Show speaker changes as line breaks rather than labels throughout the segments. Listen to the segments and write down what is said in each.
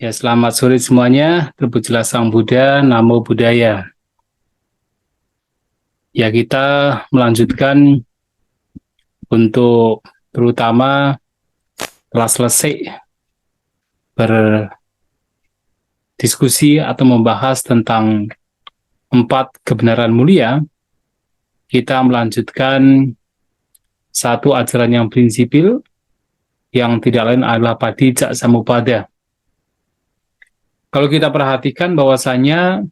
Ya, selamat sore semuanya. Terpujilah Sang Buddha, Namo Buddhaya. Ya, kita melanjutkan untuk terutama telah selesai berdiskusi atau membahas tentang 4 kebenaran mulia. Kita melanjutkan satu ajaran yang prinsipil, yang tidak lain adalah Padicca Samuppada. Kalau kita perhatikan bahwasanya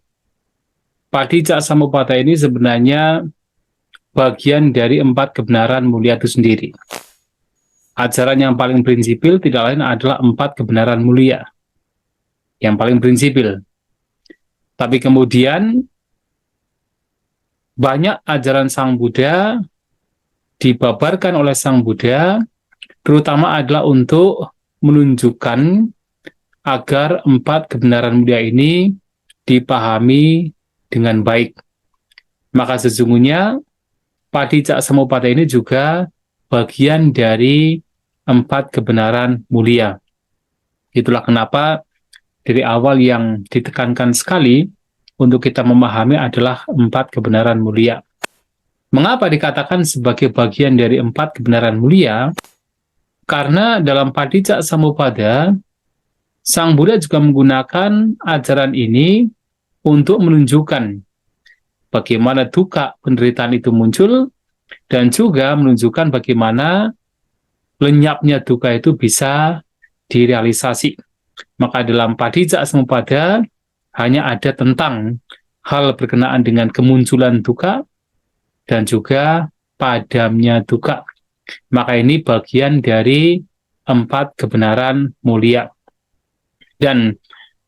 Padicca Samuppada ini sebenarnya bagian dari 4 kebenaran mulia itu sendiri. Ajaran yang paling prinsipil tidak lain adalah 4 kebenaran mulia. Yang paling prinsipil. Tapi kemudian banyak ajaran Sang Buddha dibabarkan oleh Sang Buddha, terutama adalah untuk menunjukkan agar 4 kebenaran mulia ini dipahami dengan baik. Maka sesungguhnya Padicca Samuppada ini juga bagian dari 4 kebenaran mulia. Itulah kenapa dari awal yang ditekankan sekali untuk kita memahami adalah 4 kebenaran mulia. Mengapa dikatakan sebagai bagian dari 4 kebenaran mulia? Karena dalam Padicca Samuppada, Sang Buddha juga menggunakan ajaran ini untuk menunjukkan bagaimana duka penderitaan itu muncul, dan juga menunjukkan bagaimana lenyapnya duka itu bisa direalisasi. Maka dalam Padicca Samuppada hanya ada tentang hal berkenaan dengan kemunculan duka dan juga padamnya duka. Maka ini bagian dari 4 kebenaran mulia. Dan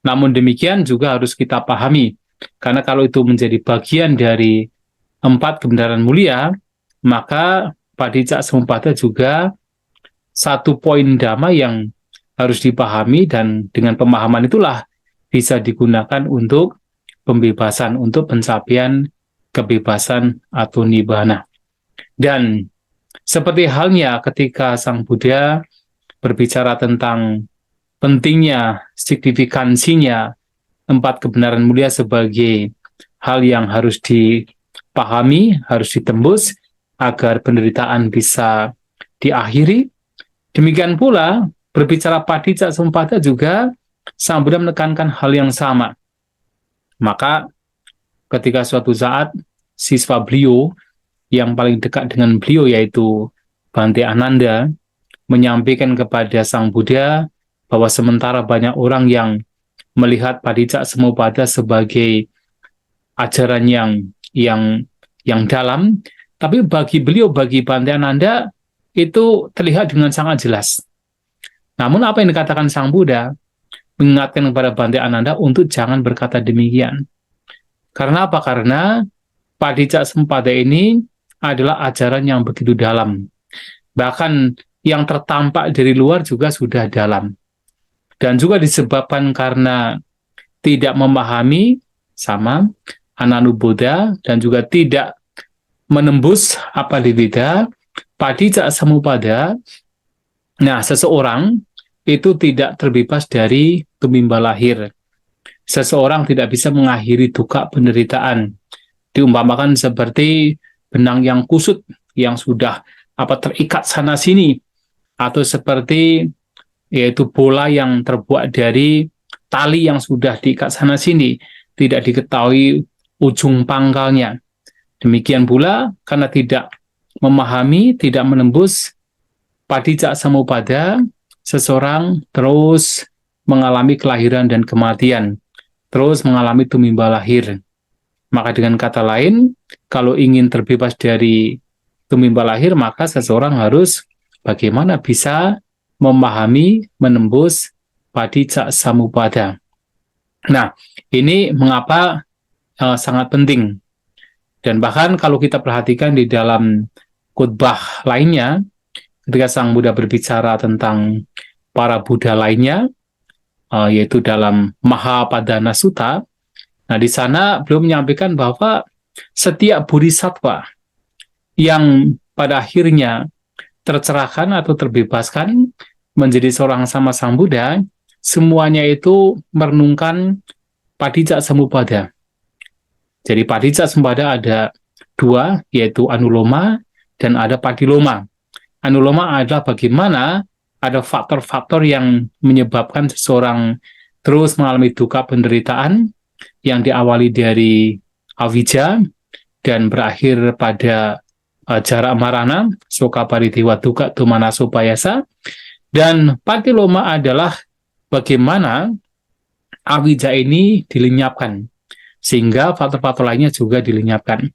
namun demikian juga harus kita pahami, karena kalau itu menjadi bagian dari 4 kebenaran mulia, maka Padicca Samuppada juga satu poin dhamma yang harus dipahami, dan dengan pemahaman itulah bisa digunakan untuk pembebasan, untuk pencapaian kebebasan atau nibbana. Dan seperti halnya ketika Sang Buddha berbicara tentang pentingnya, signifikansinya 4 kebenaran mulia sebagai hal yang harus dipahami, harus ditembus agar penderitaan bisa diakhiri. Demikian pula berbicara Padicca Samuppada juga Sang Buddha menekankan hal yang sama. Maka ketika suatu saat siswa beliau yang paling dekat dengan beliau, yaitu Bhante Ananda, menyampaikan kepada Sang Buddha bahwa sementara banyak orang yang melihat Padicca Samuppada sebagai ajaran yang dalam, tapi bagi beliau, bagi Bhante Ananda, itu terlihat dengan sangat jelas. Namun apa yang dikatakan Sang Buddha mengingatkan kepada Bhante Ananda untuk jangan berkata demikian. Karena apa? Karena Padicca Samuppada ini adalah ajaran yang begitu dalam. Bahkan yang tertampak dari luar juga sudah dalam. Dan juga disebabkan karena tidak memahami sama Ananuboda dan juga tidak menembus Apalivida, Padicca Samuppada, nah seseorang itu tidak terbebas dari tumimba lahir. Seseorang tidak bisa mengakhiri duka penderitaan. Diumpamakan seperti benang yang kusut yang sudah terikat sana sini, atau seperti yaitu bola yang terbuat dari tali yang sudah diikat sana sini, tidak diketahui ujung pangkalnya. Demikian pula karena tidak memahami, tidak menembus Padicca Samuppada, seseorang terus mengalami kelahiran dan kematian, terus mengalami tumimba lahir. Maka dengan kata lain, kalau ingin terbebas dari tumimba lahir, maka seseorang harus bagaimana bisa memahami, menembus Padicca Samuppada. Nah, ini mengapa sangat penting. Dan bahkan kalau kita perhatikan di dalam khotbah lainnya, ketika Sang Buddha berbicara tentang para Buddha lainnya, yaitu dalam Mahapadana Sutta, nah di sana beliau menyampaikan bahwa setiap bodhisattva yang pada akhirnya tercerahkan atau terbebaskan menjadi seorang sama Sang Buddha, semuanya itu merenungkan Padicca Samuppada. Jadi Padicca Samuppada ada dua, yaitu Anuloma dan ada Padiloma. Anuloma adalah bagaimana ada faktor-faktor yang menyebabkan seseorang terus mengalami duka penderitaan yang diawali dari avijja dan berakhir pada jara marana, soka paritewa duka tumana supayasa. Dan Padiloma adalah bagaimana avijja ini dilenyapkan, sehingga faktor-faktor lainnya juga dilenyapkan.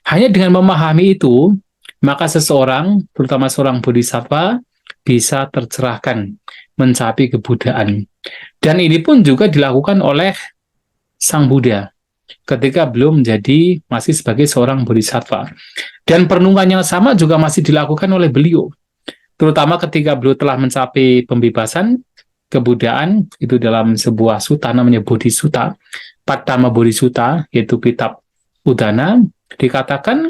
Hanya dengan memahami itu, maka seseorang, terutama seorang bodhisattva, bisa tercerahkan, mencapai kebudaan. Dan ini pun juga dilakukan oleh Sang Buddha ketika belum menjadi masih sebagai seorang bodhisattva. Dan perenungan yang sama juga masih dilakukan oleh beliau, terutama ketika beliau telah mencapai pembebasan kebudaan, itu dalam sebuah sutta namanya Bodhisutta, Pattama Bodhisutta, yaitu kitab Udana, dikatakan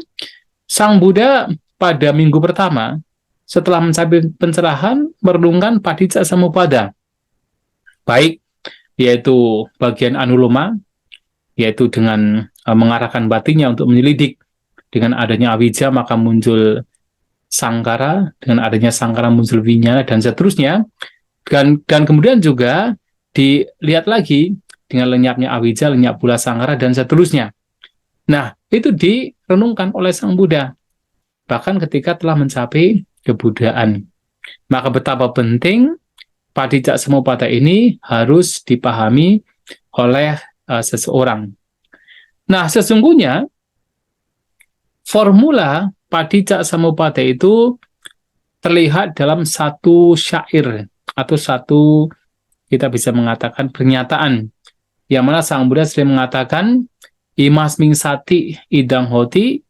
Sang Buddha pada minggu pertama setelah mencapai pencerahan merenungkan Padicca Samuppada, baik yaitu bagian Anuloma, yaitu dengan mengarahkan batinnya untuk menyelidik. Dengan adanya avijja maka muncul sangkara, dengan adanya sangkara muncul vinyana, dan seterusnya. Dan kemudian juga dilihat lagi dengan lenyapnya avijja, lenyap pula sangkara, dan seterusnya. Nah, itu direnungkan oleh Sang Buddha, bahkan ketika telah mencapai kebudaan. Maka betapa penting Padicca Samuppada ini harus dipahami oleh seseorang. Nah, sesungguhnya formula Padicca Samuppada itu terlihat dalam satu syair atau satu, kita bisa mengatakan, pernyataan, yang mana Sang Buddha sering mengatakan imasming sati idang hoti,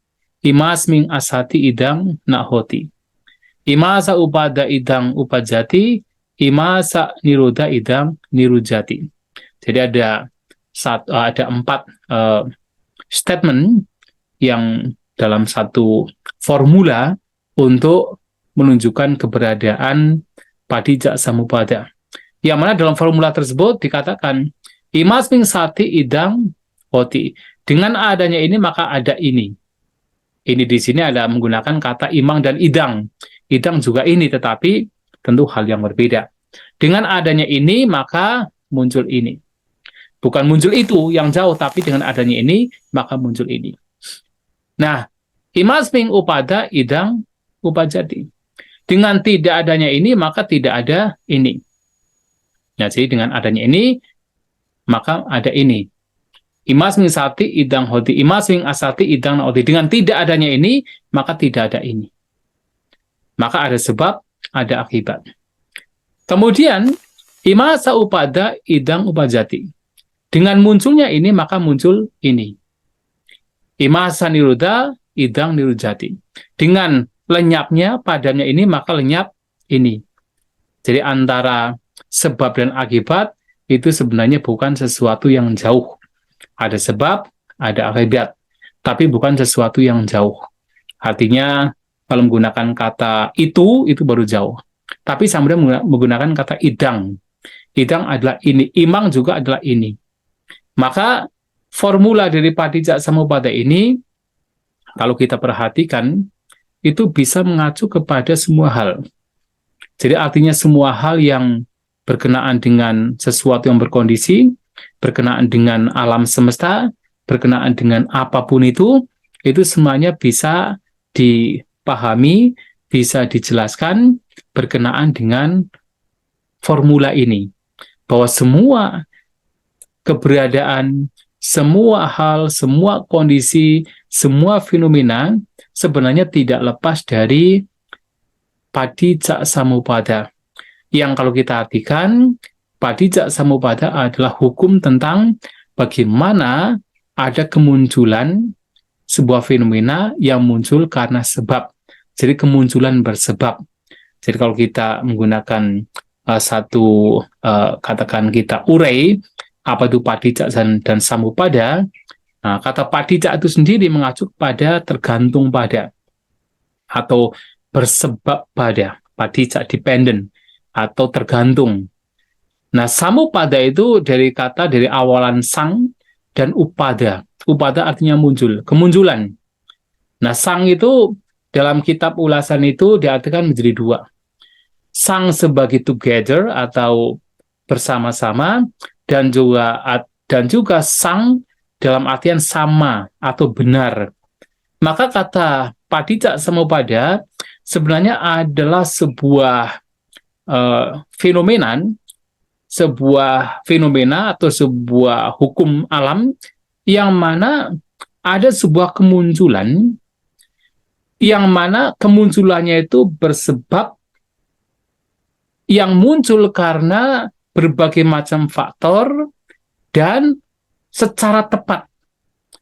imasming asati idang nak hoti, imasa upada idang upajati, imasa niroda idang nirujati. Jadi ada empat statement yang dalam satu formula untuk menunjukkan keberadaan Padicca Samuppada. Yang mana dalam formula tersebut dikatakan imasming sati idang hoti. Dengan adanya ini maka ada ini. Ini di sini ada menggunakan kata imang dan idang. Idang juga ini, tetapi tentu hal yang berbeda. Dengan adanya ini maka muncul ini. Bukan muncul itu yang jauh, tapi dengan adanya ini maka muncul ini. Nah, imasming upada idang upajati. Dengan tidak adanya ini maka tidak ada ini. Nah, jadi dengan adanya ini maka ada ini. Imasming sati idang hoti, imasming asati idang hoti. Dengan tidak adanya ini maka tidak ada ini. Maka ada sebab, ada akibat. Kemudian imasa upada idang upajati. Dengan munculnya ini maka muncul ini. Imasa niruda idang nirujati. Dengan lenyapnya padamnya ini maka lenyap ini. Jadi antara sebab dan akibat itu sebenarnya bukan sesuatu yang jauh. Ada sebab, ada akibat, tapi bukan sesuatu yang jauh. Artinya kalau menggunakan kata itu baru jauh. Tapi Sang Buddha menggunakan kata idang. Idang adalah ini, imang juga adalah ini. Maka formula dari Padicca Samuppada ini, kalau kita perhatikan, itu bisa mengacu kepada semua hal. Jadi artinya semua hal yang berkenaan dengan sesuatu yang berkondisi, berkenaan dengan alam semesta, berkenaan dengan apapun itu semuanya bisa dipahami, bisa dijelaskan berkenaan dengan formula ini. Bahwa semua keberadaan, semua hal, semua kondisi, semua fenomena sebenarnya tidak lepas dari Padicca Samuppada. Yang kalau kita artikan, Padicca Samuppada adalah hukum tentang bagaimana ada kemunculan sebuah fenomena yang muncul karena sebab. Jadi kemunculan bersebab. Jadi kalau kita menggunakan katakan kita urai, apa itu Padicca dan Samuppada, nah, kata Padicca itu sendiri mengacu pada tergantung pada, atau bersebab pada, Padicca dependent, atau tergantung. Nah, samupada itu dari awalan sang dan upada. Upada artinya muncul, kemunculan. Nah, sang itu dalam kitab ulasan itu diartikan menjadi dua. Sang sebagai together atau bersama-sama, dan juga sang dalam artian sama atau benar. Maka kata padicak samupada sebenarnya adalah sebuah fenomena atau sebuah hukum alam yang mana ada sebuah kemunculan yang mana kemunculannya itu bersebab yang muncul karena berbagai macam faktor dan secara tepat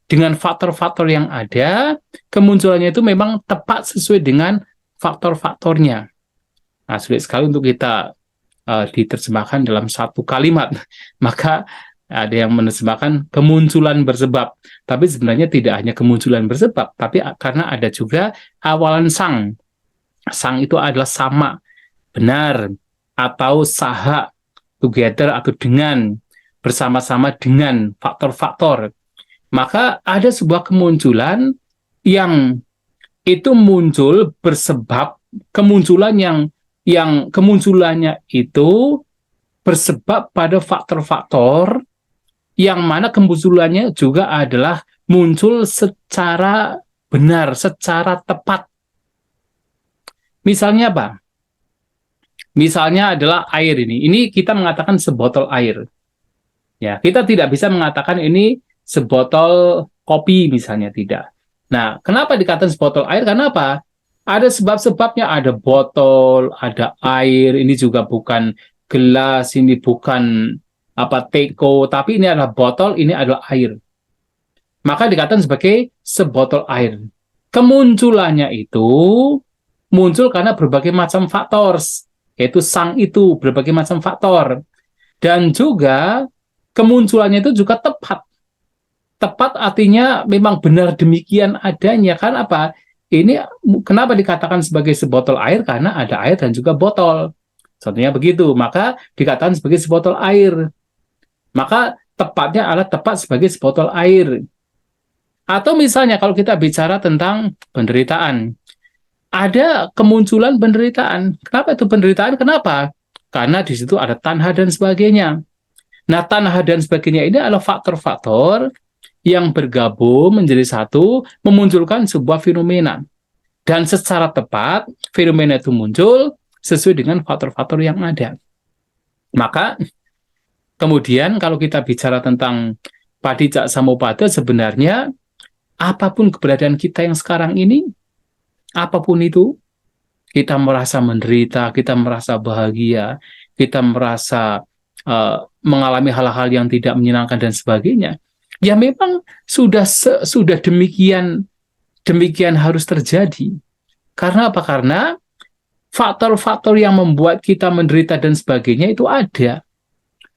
dengan faktor-faktor yang ada, kemunculannya itu memang tepat sesuai dengan faktor-faktornya. Nah, sulit sekali untuk kita diterjemahkan dalam satu kalimat. Maka ada yang menerjemahkan kemunculan bersebab. Tapi sebenarnya tidak hanya kemunculan bersebab, tapi karena ada juga awalan sang. Sang itu adalah sama, benar, atau saha, together atau dengan, bersama-sama dengan faktor-faktor. Maka ada sebuah kemunculan yang itu muncul bersebab kemunculan yang kemunculannya itu bersebab pada faktor-faktor yang mana kemunculannya juga adalah muncul secara benar, secara tepat. Misalnya apa? Misalnya adalah air ini. Ini kita mengatakan sebotol air. Ya, kita tidak bisa mengatakan ini sebotol kopi misalnya, tidak. Nah, kenapa dikatakan sebotol air? Karena apa? Ada sebab-sebabnya, ada botol, ada air, ini juga bukan gelas, ini bukan teko, tapi ini adalah botol, ini adalah air. Maka dikatakan sebagai sebotol air. Kemunculannya itu muncul karena berbagai macam faktor, yaitu sang itu berbagai macam faktor. Dan juga kemunculannya itu juga tepat. Tepat artinya memang benar demikian adanya. Kan apa? Ini kenapa dikatakan sebagai sebotol air? Karena ada air dan juga botol. Contohnya begitu. Maka dikatakan sebagai sebotol air. Maka tepatnya adalah tepat sebagai sebotol air. Atau misalnya kalau kita bicara tentang penderitaan. Ada kemunculan penderitaan. Kenapa itu penderitaan? Kenapa? Karena di situ ada tanha dan sebagainya. Nah, tanha dan sebagainya ini adalah faktor-faktor yang bergabung menjadi satu, memunculkan sebuah fenomena. Dan secara tepat, fenomena itu muncul sesuai dengan faktor-faktor yang ada. Maka, kemudian kalau kita bicara tentang padicak samupada, sebenarnya apapun keberadaan kita yang sekarang ini, apapun itu, kita merasa menderita, kita merasa bahagia, kita merasa mengalami hal-hal yang tidak menyenangkan dan sebagainya, ya memang sudah demikian harus terjadi. Karena apa? Karena faktor-faktor yang membuat kita menderita dan sebagainya itu ada.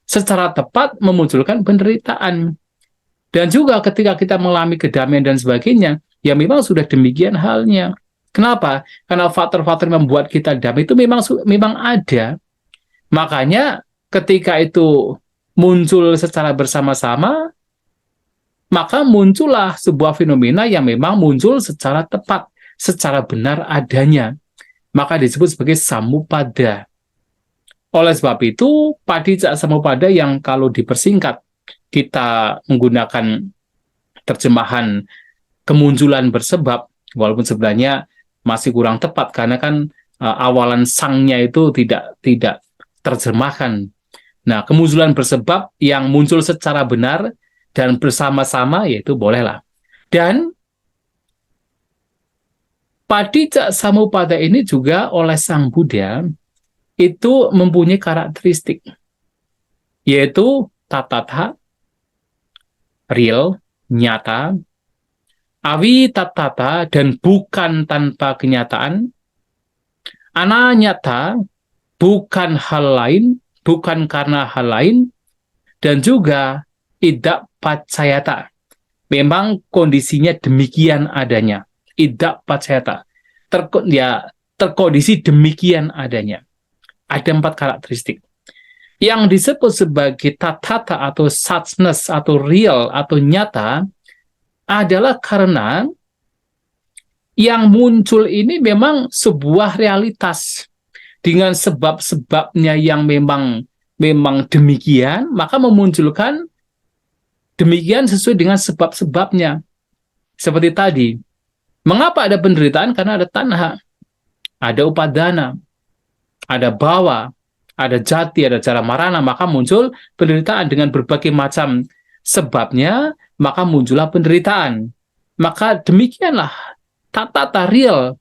Secara tepat memunculkan penderitaan. Dan juga ketika kita mengalami kedamaian dan sebagainya, ya memang sudah demikian halnya. Kenapa? Karena faktor-faktor yang membuat kita damai itu memang ada. Makanya ketika itu muncul secara bersama-sama, maka muncullah sebuah fenomena yang memang muncul secara tepat, secara benar adanya. Maka disebut sebagai samupada. Oleh sebab itu, padicak samupada yang kalau dipersingkat, kita menggunakan terjemahan kemunculan bersebab, walaupun sebenarnya masih kurang tepat, karena kan awalan sangnya itu tidak terjemahkan. Nah, kemunculan bersebab yang muncul secara benar dan bersama-sama, yaitu bolehlah. Dan padicak samupada ini juga oleh Sang Buddha itu mempunyai karakteristik, yaitu tatata, real, nyata, awi tatata, dan bukan tanpa kenyataan, ananyata, bukan hal lain, bukan karena hal lain, dan juga idak pacayata. Memang kondisinya demikian adanya. Idak pacayata. Terkondisi demikian adanya. Ada 4 karakteristik. Yang disebut sebagai tatata atau suchness atau real atau nyata adalah karena yang muncul ini memang sebuah realitas dengan sebab-sebabnya yang memang demikian, maka memunculkan demikian sesuai dengan sebab-sebabnya. Seperti tadi, mengapa ada penderitaan? Karena ada tanha, ada upadana, ada bawa, ada jati, ada jara marana, maka muncul penderitaan dengan berbagai macam sebabnya, maka muncullah penderitaan. Maka demikianlah tatata real.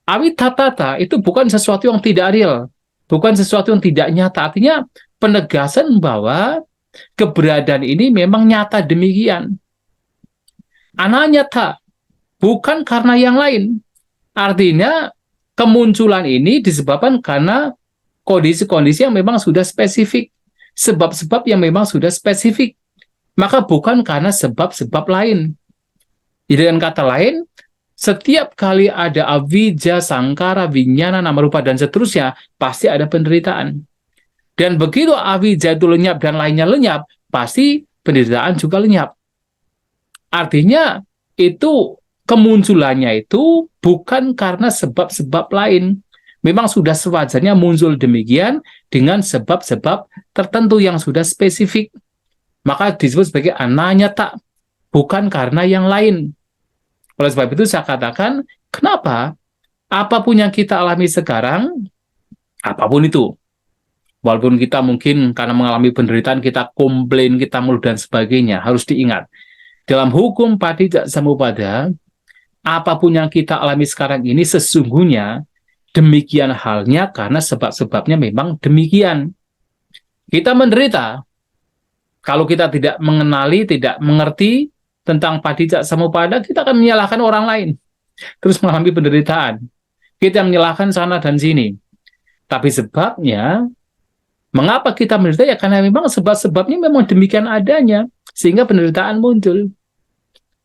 Awi tatata itu bukan sesuatu yang tidak real, bukan sesuatu yang tidak nyata. Artinya penegasan bahwa keberadaan ini memang nyata demikian. Ana nyata, bukan karena yang lain. Artinya kemunculan ini disebabkan karena kondisi-kondisi yang memang sudah spesifik, sebab-sebab yang memang sudah spesifik, maka bukan karena sebab-sebab lain. Jadi dengan kata lain, setiap kali ada avijja, sangkara, vinyana, nama rupa, dan seterusnya, pasti ada penderitaan. Dan begitu avijja itu lenyap dan lainnya lenyap, pasti penderitaan juga lenyap. Artinya, itu kemunculannya itu bukan karena sebab-sebab lain. Memang sudah sewajarnya muncul demikian dengan sebab-sebab tertentu yang sudah spesifik. Maka disebut sebagai ananyata, bukan karena yang lain. Oleh sebab itu saya katakan, kenapa apapun yang kita alami sekarang, apapun itu, walaupun kita mungkin karena mengalami penderitaan, kita komplain, kita mengeluh dan sebagainya, harus diingat. Dalam hukum Patijak Samuppada, apapun yang kita alami sekarang ini sesungguhnya demikian halnya karena sebab-sebabnya memang demikian. Kita menderita, kalau kita tidak mengenali, tidak mengerti tentang Patijak Samuppada, kita akan menyalahkan orang lain, terus mengalami penderitaan. Kita menyalahkan sana dan sini. Tapi sebabnya, mengapa kita menderita? Ya karena memang sebab-sebabnya memang demikian adanya, sehingga penderitaan muncul.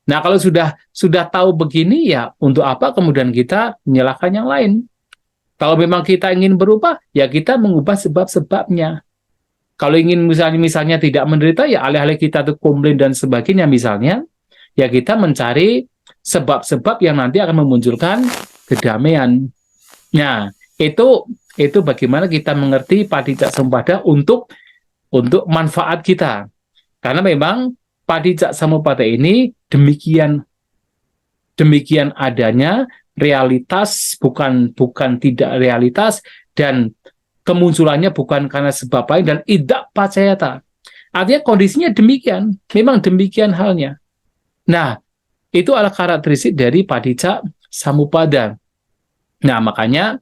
Nah, kalau sudah tahu begini, ya untuk apa kemudian kita menyalahkan yang lain? Kalau memang kita ingin berubah, ya kita mengubah sebab-sebabnya. Kalau ingin misalnya tidak menderita, ya alih-alih kita tuh komplain dan sebagainya misalnya, ya kita mencari sebab-sebab yang nanti akan memunculkan kedamaian. Nah, itu bagaimana kita mengerti Patijak Samuppada untuk manfaat kita. Karena memang Patijak Samuppada ini demikian adanya realitas, bukan tidak realitas, dan kemunculannya bukan karena sebab lain, dan idak pacayata. Artinya kondisinya demikian, memang demikian halnya. Nah, itu adalah karakteristik dari Patijak Samuppada. Nah, makanya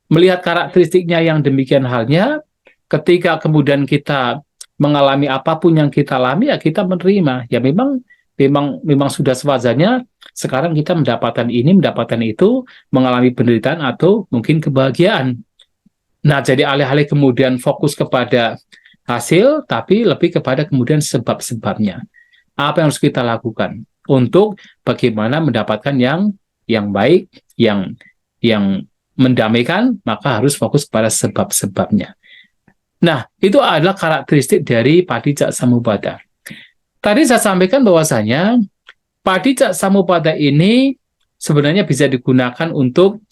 melihat karakteristiknya yang demikian halnya, ketika kemudian kita mengalami apapun yang kita alami, ya kita menerima. Ya memang sudah sewajarnya sekarang kita mendapatkan ini, mendapatkan itu, mengalami penderitaan atau mungkin kebahagiaan. Nah, jadi alih-alih kemudian fokus kepada hasil, tapi lebih kepada kemudian sebab-sebabnya. Apa yang harus kita lakukan untuk bagaimana mendapatkan yang baik, yang mendamaikan, maka harus fokus pada sebab-sebabnya. Nah, itu adalah karakteristik dari Patijak Samuppada. Tadi saya sampaikan bahwasanya Patijak Samuppada ini sebenarnya bisa digunakan untuk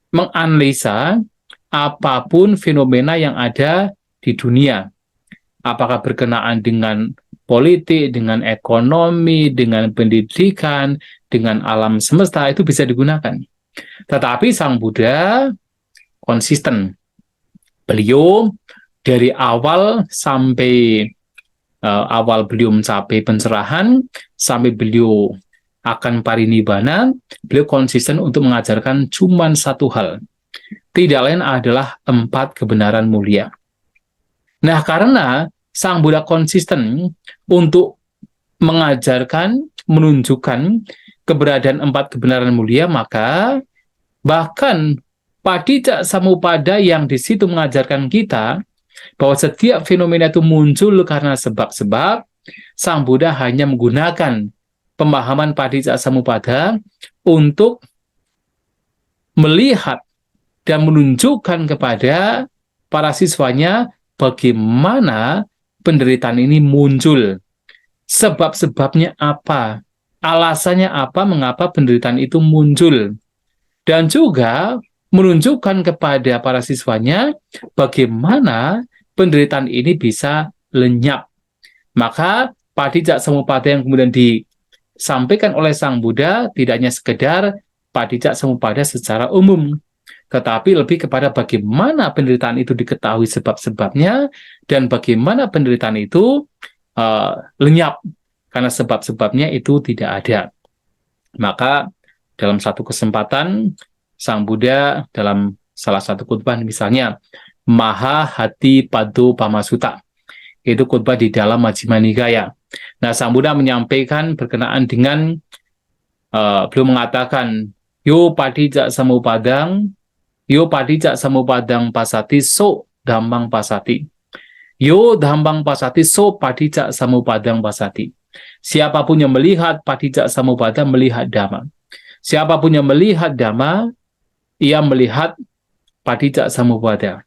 menganalisa apapun fenomena yang ada di dunia. Apakah berkenaan dengan politik, dengan ekonomi, dengan pendidikan, dengan alam semesta, itu bisa digunakan. Tetapi Sang Buddha konsisten. Beliau dari awal sampai awal beliau mencapai pencerahan, sampai beliau akan parinibbana, beliau konsisten untuk mengajarkan cuma satu hal. Tidak lain adalah 4 kebenaran mulia. Nah, karena Sang Buddha konsisten untuk mengajarkan, menunjukkan keberadaan 4 kebenaran mulia, maka bahkan Patijak Samuppada yang di situ mengajarkan kita bahwa setiap fenomena itu muncul karena sebab-sebab, Sang Buddha hanya menggunakan pemahaman Patijak Samuppada untuk melihat dan menunjukkan kepada para siswanya bagaimana penderitaan ini muncul, sebab-sebabnya apa, alasannya apa, mengapa penderitaan itu muncul, dan juga menunjukkan kepada para siswanya bagaimana penderitaan ini bisa lenyap. Maka Patijak Samupada yang kemudian disampaikan oleh Sang Buddha tidak hanya sekedar Patijak Samupada secara umum, tetapi lebih kepada bagaimana penderitaan itu diketahui sebab-sebabnya dan bagaimana penderitaan itu lenyap karena sebab-sebabnya itu tidak ada. Maka dalam satu kesempatan Sang Buddha dalam salah satu khutbah, misalnya Maha Hati Padu Pamasuta, itu khutbah di dalam Majjhima Nikaya. Nah, Sang Buddha menyampaikan berkenaan dengan beliau mengatakan, yo Patijak Samupadang, yo Patijak Samupadang pasati so Dhambang pasati. Yo Dhambang pasati so Patijak Samupadang pasati. Siapapun yang melihat Patijak Samupada melihat Dhamma. Siapapun yang melihat Dhamma, ia melihat Patijak Samupada.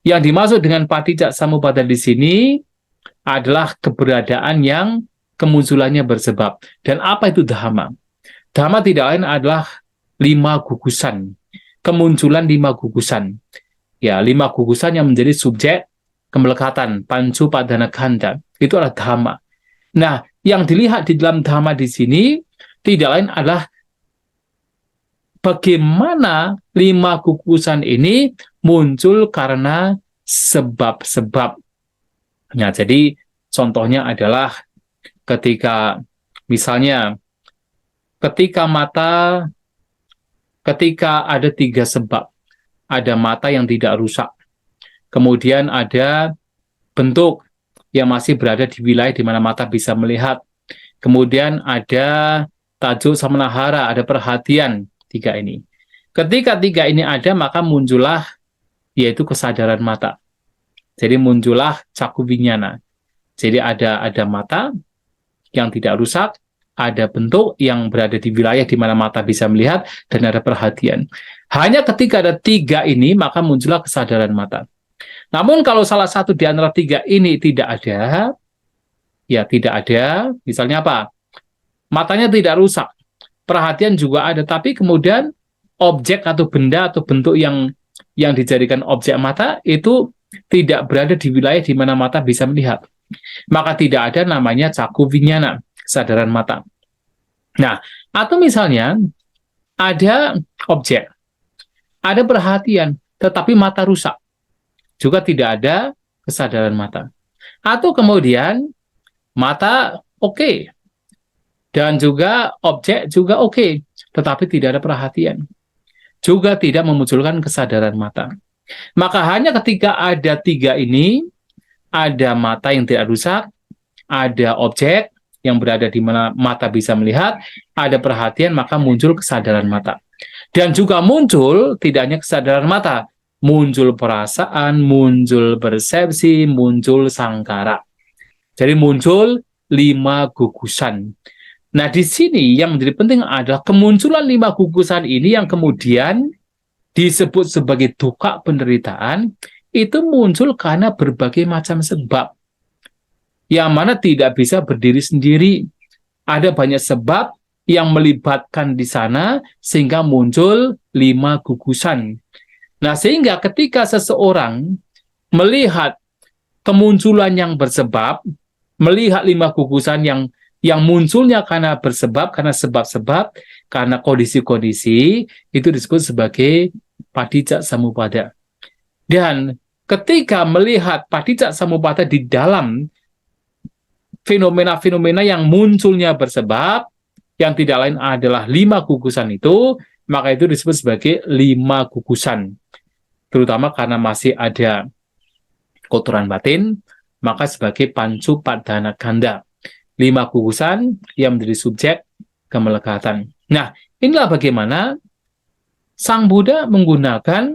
Yang dimaksud dengan Patijak Samupada di sini adalah keberadaan yang kemunculannya bersebab. Dan apa itu Dhamma? Dhamma tidak lain adalah 5 gugusan. Kemunculan 5 gugusan. Ya, 5 gugusan yang menjadi subjek kemelekatan, pancu padana khandha. Itu adalah Dhamma. Nah, yang dilihat di dalam Dhamma di sini tidak lain adalah bagaimana 5 gugusan ini muncul karena sebab-sebab. Nah, jadi contohnya adalah ketika misalnya ketika ada 3 sebab. Ada mata yang tidak rusak. Kemudian ada bentuk yang masih berada di wilayah di mana mata bisa melihat. Kemudian ada tajuk samanahara, ada perhatian, 3 ini. Ketika 3 ini ada, maka muncullah yaitu kesadaran mata. Jadi muncullah caku vinyana. Jadi ada mata yang tidak rusak, ada bentuk yang berada di wilayah di mana mata bisa melihat, dan ada perhatian. Hanya ketika ada 3 ini, maka muncullah kesadaran mata. Namun kalau salah satu di antara 3 ini tidak ada, ya tidak ada, misalnya apa? Matanya tidak rusak, perhatian juga ada, tapi kemudian objek atau benda atau bentuk yang dijadikan objek mata itu tidak berada di wilayah di mana mata bisa melihat. Maka tidak ada namanya caku vinyana, kesadaran mata. Nah, atau misalnya ada objek, ada perhatian, tetapi mata rusak, juga tidak ada kesadaran mata. Atau kemudian mata oke, dan juga objek juga oke, tetapi tidak ada perhatian, juga tidak memunculkan kesadaran mata. Maka hanya ketika ada 3 ini, ada mata yang tidak rusak, ada objek yang berada di mana mata bisa melihat, ada perhatian, maka muncul kesadaran mata. Dan juga muncul tidak hanya kesadaran mata, muncul perasaan, muncul persepsi, muncul sangkara. Jadi muncul 5 gugusan. Nah, di sini yang menjadi penting adalah kemunculan 5 gugusan ini yang kemudian disebut sebagai dukkha penderitaan, itu muncul karena berbagai macam sebab, yang mana tidak bisa berdiri sendiri. Ada banyak sebab yang melibatkan di sana, sehingga muncul 5 gugusan. Nah, sehingga ketika seseorang melihat kemunculan yang bersebab, melihat 5 gugusan yang munculnya karena bersebab, karena sebab-sebab, karena kondisi-kondisi, itu disebut sebagai Patijak Samupada. Dan ketika melihat Patijak Samupada di dalam fenomena-fenomena yang munculnya bersebab, yang tidak lain adalah 5 gugusan itu, maka itu disebut sebagai 5 gugusan. Terutama karena masih ada kotoran batin, maka sebagai pancu padana khandha. 5 gugusan yang menjadi subjek kemelekatan. Nah, inilah bagaimana Sang Buddha menggunakan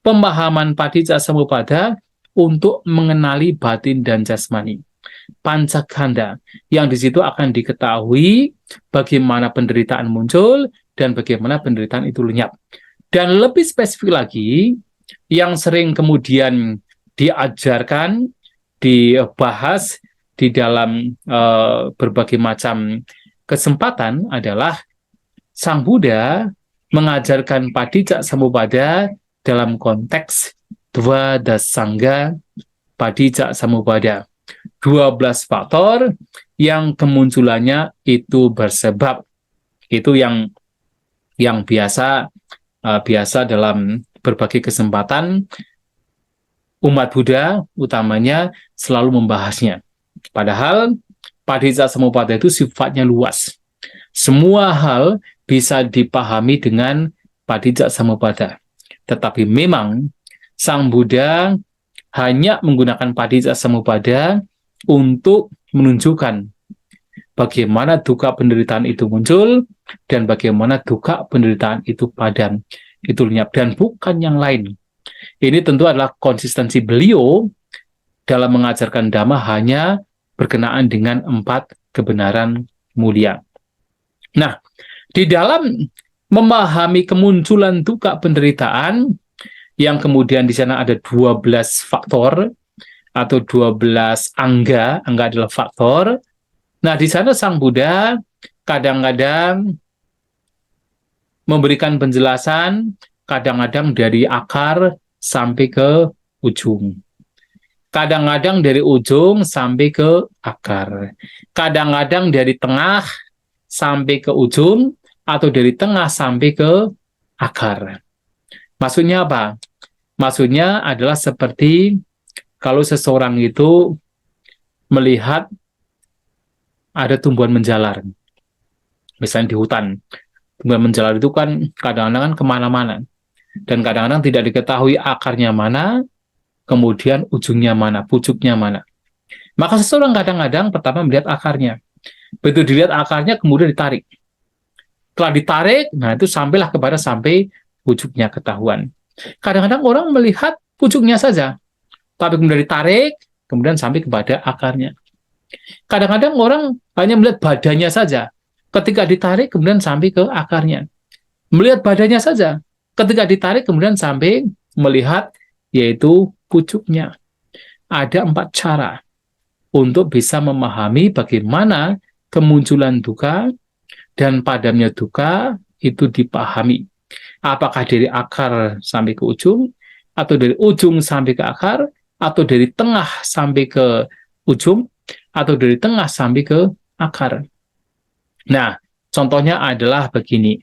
pemahaman Patijak Samupada untuk mengenali batin dan jasmani. Pancakhandha, yang di situ akan diketahui bagaimana penderitaan muncul dan bagaimana penderitaan itu lenyap. Dan lebih spesifik lagi, yang sering kemudian diajarkan, dibahas di dalam berbagai macam kesempatan adalah Sang Buddha mengajarkan Padijak Samuppada dalam konteks Dwadasangga Padijak Samuppada. 12 faktor yang kemunculannya itu bersebab. Itu yang biasa dalam berbagai kesempatan umat Buddha utamanya selalu membahasnya. Padahal Padijak Samuppada itu sifatnya luas. Semua hal bisa dipahami dengan Padijak Samuppada. Tetapi memang Sang Buddha hanya menggunakan Padijak Samuppada untuk menunjukkan bagaimana duka penderitaan itu muncul dan bagaimana duka penderitaan itu padam, itu lenyap, dan bukan yang lain. Ini tentu adalah konsistensi beliau dalam mengajarkan Dhamma hanya berkenaan dengan 4 kebenaran mulia. Nah, di dalam memahami kemunculan duka penderitaan, yang kemudian di sana ada 12 faktor, atau 12 angga adalah faktor. Nah, di sana Sang Buddha kadang-kadang memberikan penjelasan, kadang-kadang dari akar sampai ke ujung. Kadang-kadang dari ujung sampai ke akar. Kadang-kadang dari tengah sampai ke ujung, atau dari tengah sampai ke akar. Maksudnya apa? Maksudnya adalah seperti kalau seseorang itu melihat ada tumbuhan menjalar. Misalnya di hutan. Tumbuhan menjalar itu kan kadang-kadang kemana-mana. Dan kadang-kadang tidak diketahui akarnya mana, kemudian ujungnya mana, pucuknya mana. Maka seseorang kadang-kadang pertama melihat akarnya. Begitu dilihat akarnya, kemudian ditarik. Setelah ditarik, nah itu sampailah kepada sampai pucuknya ketahuan. Kadang-kadang orang melihat pucuknya saja, tapi kemudian ditarik, kemudian sampai kepada akarnya. Kadang-kadang orang hanya melihat badannya saja, ketika ditarik kemudian sampai ke akarnya. Melihat badannya saja, ketika ditarik kemudian sampai melihat yaitu pucuknya. Ada 4 cara untuk bisa memahami bagaimana kemunculan duka dan padamnya duka itu dipahami. Apakah dari akar sampai ke ujung, atau dari ujung sampai ke akar, atau dari tengah sampai ke ujung, atau dari tengah sampai ke akar. Nah, contohnya adalah begini.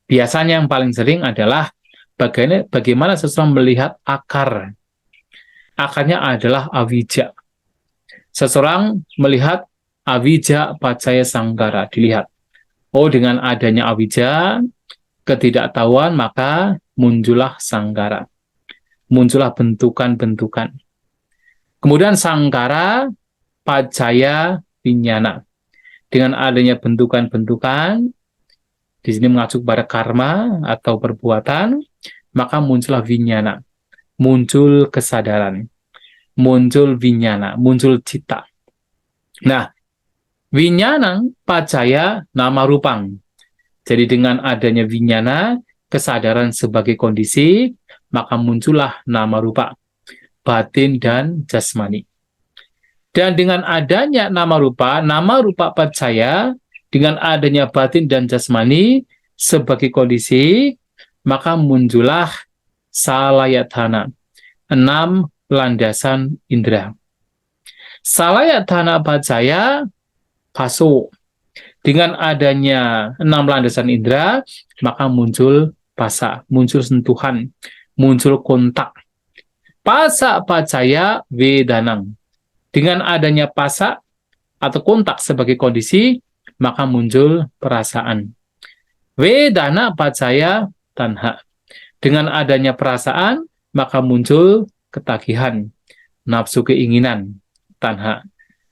Biasanya yang paling sering adalah bagaimana seseorang melihat akar. Akarnya adalah awija. Seseorang melihat awija pacaya sanggara, dilihat. Oh, dengan adanya awija, ketidaktahuan, maka muncullah sanggara. Muncullah bentukan-bentukan. Kemudian sanggara pacaya vinyana. Dengan adanya bentukan-bentukan, di sini mengacu pada karma atau perbuatan, maka muncullah vinyana. Muncul kesadaran. Muncul vinyana, muncul cita. Nah, vinyana pacaya nama rupang. Jadi dengan adanya vinyana, kesadaran sebagai kondisi, maka muncullah nama rupa, batin dan jasmani. Dan dengan adanya nama rupa pacaya, dengan adanya batin dan jasmani sebagai kondisi, maka muncullah salayatana, 6 landasan indera. Salayatana pacaya, paso. Dengan adanya 6 landasan indera, maka muncul pasa, muncul sentuhan, muncul kontak. Pasa pacaya vedanang. Dengan adanya pasa atau kontak sebagai kondisi, maka muncul perasaan. Vedana pacaya tanha. Dengan adanya perasaan, maka muncul ketagihan, nafsu keinginan, tanha.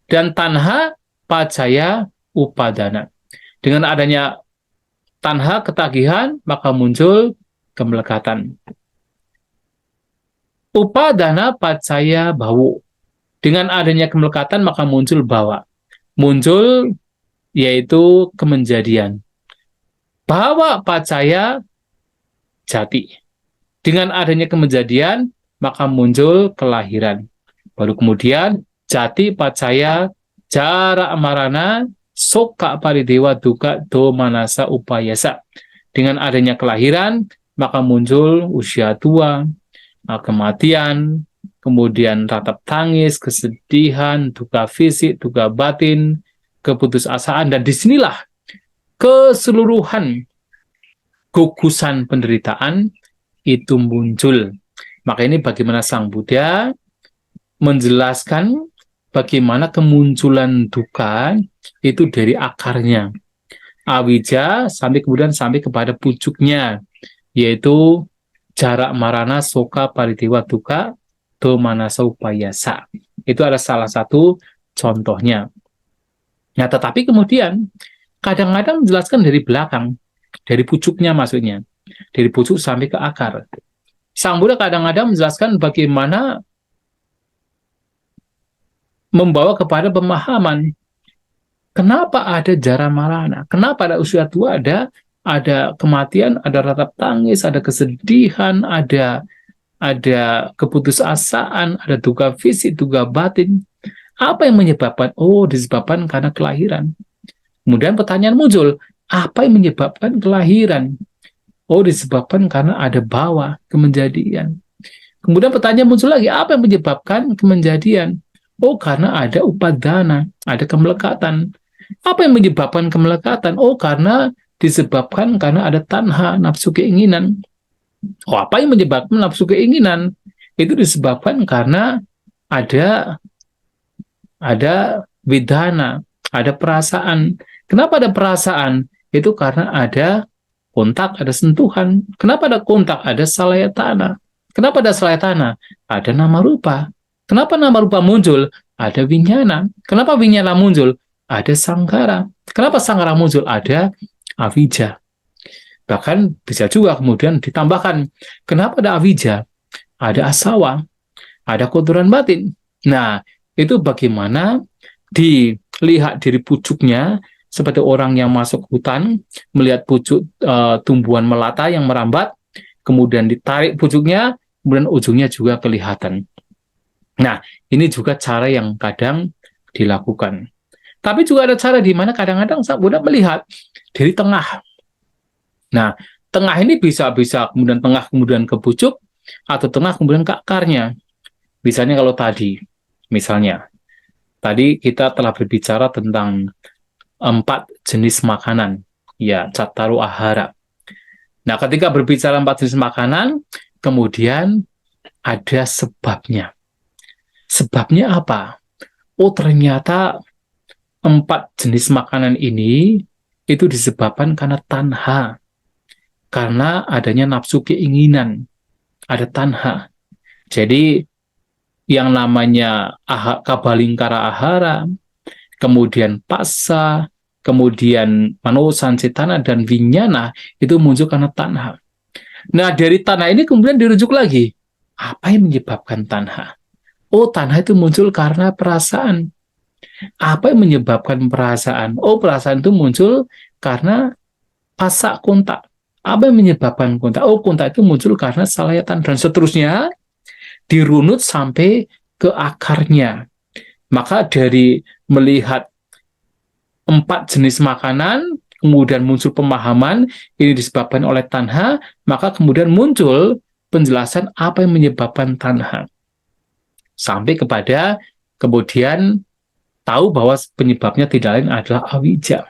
Dan tanha pacaya upadana. Dengan adanya tanha, ketagihan, maka muncul kemelekatan. Upadana pacaya bawu. Dengan adanya kemelekatan, maka muncul bawa. Muncul yaitu kemenjadian. Bawa pacaya jati. Dengan adanya kemenjadian, maka muncul kelahiran. Baru kemudian jati pacaya jara marana soka paridewa duka do manasa upayasa. Dengan adanya kelahiran, maka muncul usia tua, kematian, kemudian ratap tangis, kesedihan, duka fisik, duka batin, keputusasaan, dan disinilah keseluruhan gugusan penderitaan itu muncul. Maka ini bagaimana Sang Buddha menjelaskan bagaimana kemunculan duka itu dari akarnya. Awija sampai kepada pucuknya, yaitu jarak marana soka paridewa duka do manasa upayasa. Itu adalah salah satu contohnya. Nah, tetapi kemudian kadang-kadang menjelaskan dari belakang, dari pucuknya maksudnya, dari pucuk sampai ke akar. Sang Buddha kadang-kadang menjelaskan bagaimana membawa kepada pemahaman kenapa ada jara marana, kenapa ada usia tua, ada kematian, ada ratap tangis, ada kesedihan, ada keputusasaan, ada duka fisik, duka batin. Apa yang menyebabkan? Oh, disebabkan karena kelahiran. Kemudian pertanyaan muncul, apa yang menyebabkan kelahiran? Oh, disebabkan karena ada bawa, kemenjadian. Kemudian pertanyaan muncul lagi, apa yang menyebabkan kemenjadian? Oh, karena ada upadana, ada kemelekatan. Apa yang menyebabkan kemelekatan? Oh, karena disebabkan karena ada tanha, nafsu keinginan. Oh, apa yang menyebabkan nafsu keinginan? Itu disebabkan karena ada widana, ada perasaan. Kenapa ada perasaan? Itu karena ada kontak, ada sentuhan. Kenapa ada kontak? Ada salayatana. Kenapa ada salayatana? Ada nama rupa. Kenapa nama rupa muncul? Ada winyana. Kenapa winyana muncul? Ada sankhara. Kenapa sankhara muncul? Ada avijja. Bahkan bisa juga kemudian ditambahkan, kenapa ada avijja? Ada asawa, ada kotoran batin. Nah, itu bagaimana dilihat dari pucuknya, seperti orang yang masuk hutan, melihat pucuk tumbuhan melata yang merambat, kemudian ditarik pucuknya, kemudian ujungnya juga kelihatan. Nah, ini juga cara yang kadang dilakukan. Tapi juga ada cara di mana kadang-kadang Sang Buddha melihat dari tengah. Nah, tengah ini bisa kemudian tengah kemudian ke pucuk, atau tengah kemudian ke akarnya. Misalnya kalau tadi kita telah berbicara tentang 4 jenis makanan, ya, cattaru ahara. Nah, ketika berbicara 4 jenis makanan, kemudian ada sebabnya. Sebabnya apa? Oh, ternyata 4 jenis makanan ini itu disebabkan karena tanha, karena adanya nafsu keinginan, ada tanha. Jadi yang namanya kabalingkara ahara, kemudian pasa, kemudian manosancitana dan vinyana itu muncul karena tanha. Nah, dari tanha ini kemudian dirujuk lagi. Apa yang menyebabkan tanha? Oh, tanha itu muncul karena perasaan. Apa yang menyebabkan perasaan? Oh, perasaan itu muncul karena pasak kontak. Apa yang menyebabkan kontak? Oh, kontak itu muncul karena salayatan, dan seterusnya dirunut sampai ke akarnya. Maka dari melihat 4 jenis makanan, kemudian muncul pemahaman, ini disebabkan oleh tanha, maka kemudian muncul penjelasan apa yang menyebabkan tanha. Sampai kepada kemudian tahu bahwa penyebabnya tidak lain adalah avijja.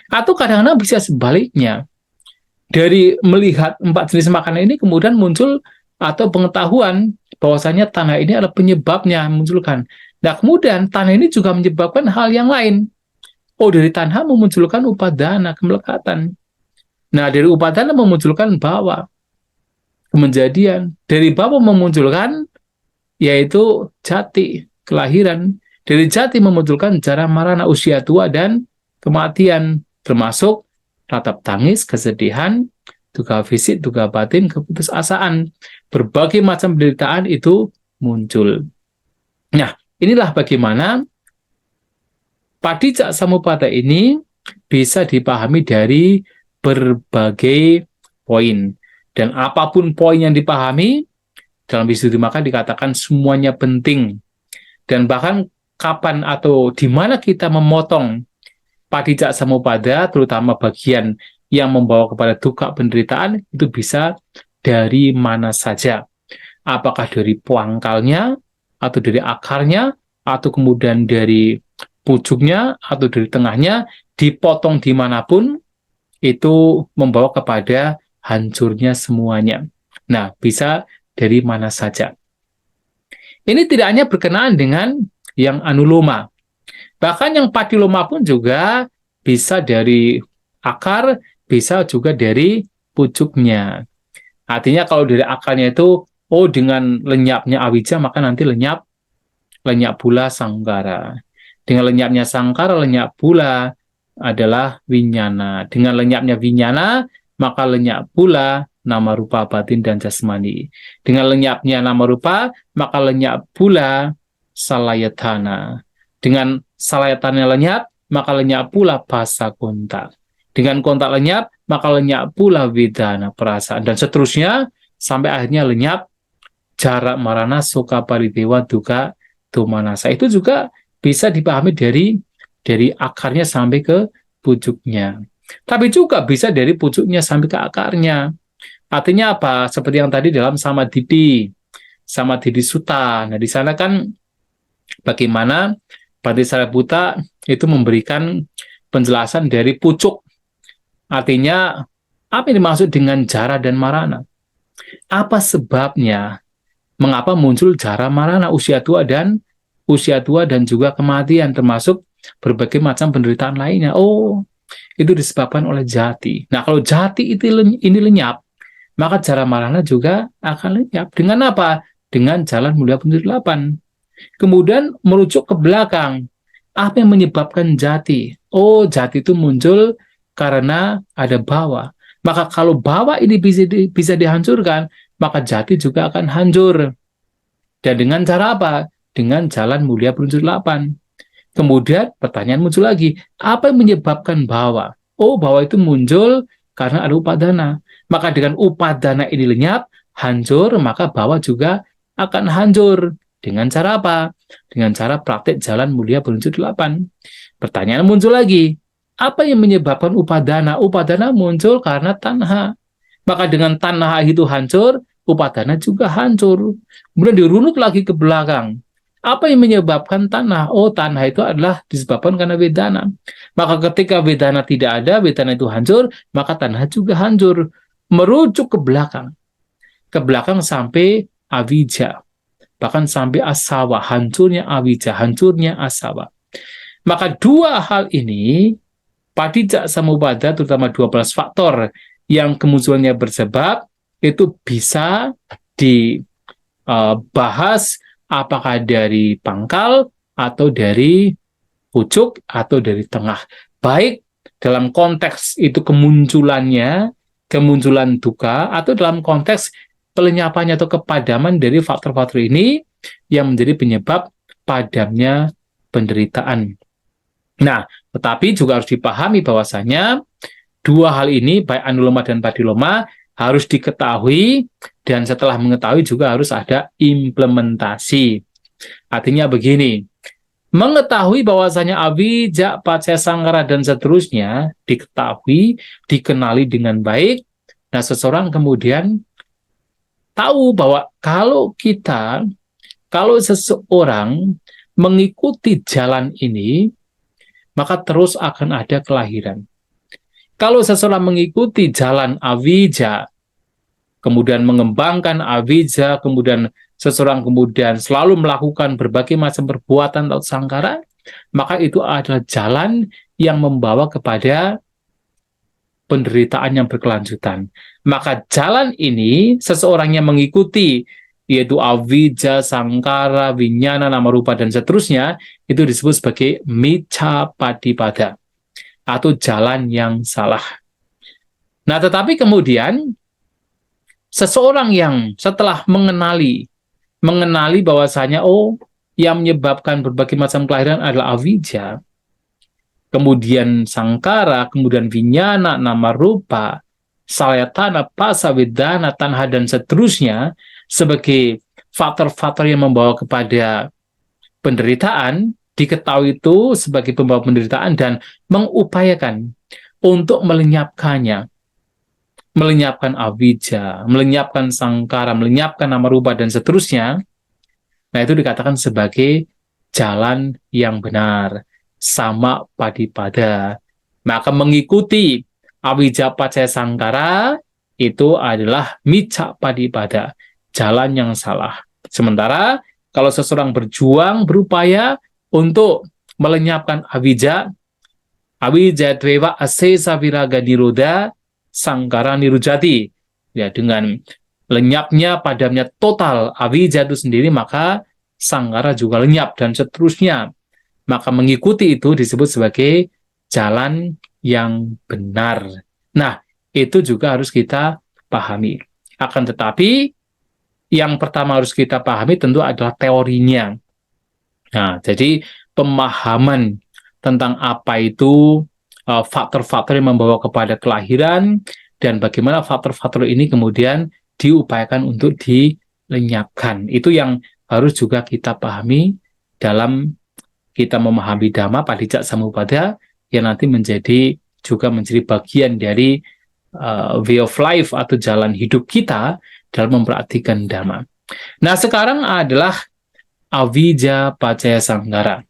Atau kadang-kadang bisa sebaliknya. Dari melihat 4 jenis makanan ini kemudian muncul atau pengetahuan bahwasanya tanah ini adalah penyebabnya memunculkan. Nah, kemudian tanah ini juga menyebabkan hal yang lain. Oh, dari tanah memunculkan upadana, kemelekatan. Nah, dari upadana memunculkan bawa, kemenjadian. Dari bawa memunculkan yaitu jati, kelahiran. Dari jati memunculkan jara marana, usia tua dan kematian, termasuk ratap tangis, kesedihan, duka fisik, duka batin, keputusasaan. Berbagai macam penderitaan itu muncul. Nah, inilah bagaimana Padicca Samuppada ini bisa dipahami dari berbagai poin. Dan apapun poin yang dipahami, Dalam Visuddhimagga dikatakan semuanya penting. Dan bahkan kapan atau di mana kita memotong Padijak Samuppada, terutama bagian yang membawa kepada dukkha penderitaan, itu bisa dari mana saja. Apakah dari pangkalnya, atau dari akarnya, atau kemudian dari pucuknya, atau dari tengahnya, dipotong dimanapun, itu membawa kepada hancurnya semuanya. Nah, bisa dari mana saja. Ini tidak hanya berkenaan dengan yang anuloma. Bahkan yang padiloma pun juga bisa dari akar, bisa juga dari pucuknya. Artinya kalau dari akarnya itu, oh dengan lenyapnya awija, maka nanti lenyap pula sangkara. Dengan lenyapnya sangkara, lenyap pula adalah winyana. Dengan lenyapnya winyana, maka lenyap pula nama rupa batin dan jasmani. Dengan lenyapnya nama rupa, maka lenyap pula salayatana. Dengan salayatana lenyap, maka lenyap pula basa kontak. Dengan kontak lenyap, maka lenyap pula vedana perasaan. Dan seterusnya, sampai akhirnya lenyap jarak marana soka paridewa duka domanasa. Itu juga bisa dipahami dari akarnya sampai ke pucuknya. Tapi juga bisa dari pucuknya sampai ke akarnya. Artinya apa? Seperti yang tadi dalam Samadhi Sutta. Nah, di sana kan bagaimana Bhante Sariputta itu memberikan penjelasan dari pucuk. Artinya, apa yang dimaksud dengan jara dan marana? Apa sebabnya? Mengapa muncul jara marana, usia tua dan juga kematian, termasuk berbagai macam penderitaan lainnya? Oh, itu disebabkan oleh jati. Nah, kalau jati ini lenyap, maka jara marana juga akan lenyap. Dengan apa? Dengan jalan mulia petunjuk 8. Kemudian merujuk ke belakang. Apa yang menyebabkan jati? Oh, jati itu muncul karena ada bhawa. Maka kalau bhawa ini bisa dihancurkan, maka jati juga akan hancur. Dan dengan cara apa? Dengan jalan mulia petunjuk 8. Kemudian pertanyaan muncul lagi, apa yang menyebabkan bhawa? Oh, bhawa itu muncul karena ada upadana. Maka dengan upadana ini lenyap, hancur, maka bhawa juga akan hancur. Dengan cara apa? Dengan cara praktek jalan mulia petunjuk 8. Pertanyaan muncul lagi, apa yang menyebabkan upadana? Upadana muncul karena tanha. Maka dengan tanha itu hancur, upadana juga hancur. Kemudian dirunut lagi ke belakang. Apa yang menyebabkan tanah? Oh, tanah itu adalah disebabkan karena vedana. Maka ketika vedana tidak ada, vedana itu hancur, maka tanah juga hancur. Merujuk ke belakang sampai avijja, bahkan sampai asawa, hancurnya avijja, hancurnya asawa. Maka dua hal ini, Padijak Samuppada, terutama 12 faktor yang kemunculannya bersebab, itu bisa dibahas apakah dari pangkal, atau dari pucuk, atau dari tengah. Baik dalam konteks itu kemunculan duka, atau dalam konteks pelenyapannya atau kepadaman dari faktor-faktor ini yang menjadi penyebab padamnya penderitaan. Nah, tetapi juga harus dipahami bahwasanya dua hal ini, baik anuloma dan padiloma, harus diketahui, dan setelah mengetahui juga harus ada implementasi. Artinya begini, mengetahui bahwasanya avijja, pacaya sangkara, dan seterusnya diketahui, dikenali dengan baik. Nah, seseorang kemudian tahu bahwa kalau seseorang mengikuti jalan ini, maka terus akan ada kelahiran. Kalau seseorang mengikuti jalan avijja, kemudian mengembangkan avijja, kemudian seseorang kemudian selalu melakukan berbagai macam perbuatan atau sangkara, maka itu adalah jalan yang membawa kepada penderitaan yang berkelanjutan. Maka jalan ini, seseorang yang mengikuti, yaitu avijja, sangkara, winyana, nama rupa, dan seterusnya, itu disebut sebagai micca patipada, atau jalan yang salah. Nah, tetapi kemudian seseorang yang setelah mengenali bahwasanya yang menyebabkan berbagai macam kelahiran adalah avijja, kemudian sangkara, kemudian winyana, nama rupa, salayatana, pasa, vedana, tanha, dan seterusnya, sebagai faktor-faktor yang membawa kepada penderitaan, diketahui itu sebagai pembawa penderitaan dan mengupayakan untuk melenyapkan avijja, melenyapkan sangkara, melenyapkan nama rupa dan seterusnya. Nah, itu dikatakan sebagai jalan yang benar, sama padipada. Maka mengikuti avijja pacaya sangkara itu adalah micca padipada, jalan yang salah. Sementara kalau seseorang berjuang, berupaya untuk melenyapkan avijja, avijja dveva asesa viraga nirodha sangkara nirujati. Ya, dengan lenyapnya, padamnya total avijja itu sendiri, maka sangkara juga lenyap, dan seterusnya. Maka mengikuti itu disebut sebagai jalan yang benar. Nah, itu juga harus kita pahami. Akan tetapi, yang pertama harus kita pahami tentu adalah teorinya. Nah, jadi pemahaman tentang apa itu faktor-faktor yang membawa kepada kelahiran, dan bagaimana faktor-faktor ini kemudian diupayakan untuk dilenyapkan. Itu yang harus juga kita pahami dalam kita memahami Dhamma Padicca Samuppada, yang nanti menjadi bagian dari way of life atau jalan hidup kita dalam mempraktikkan Dhamma. Nah, sekarang adalah avijja pacaya sangkara.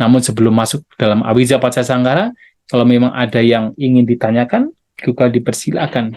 Namun sebelum masuk dalam avijja pacaya sangkara, kalau memang ada yang ingin ditanyakan, juga dipersilakan.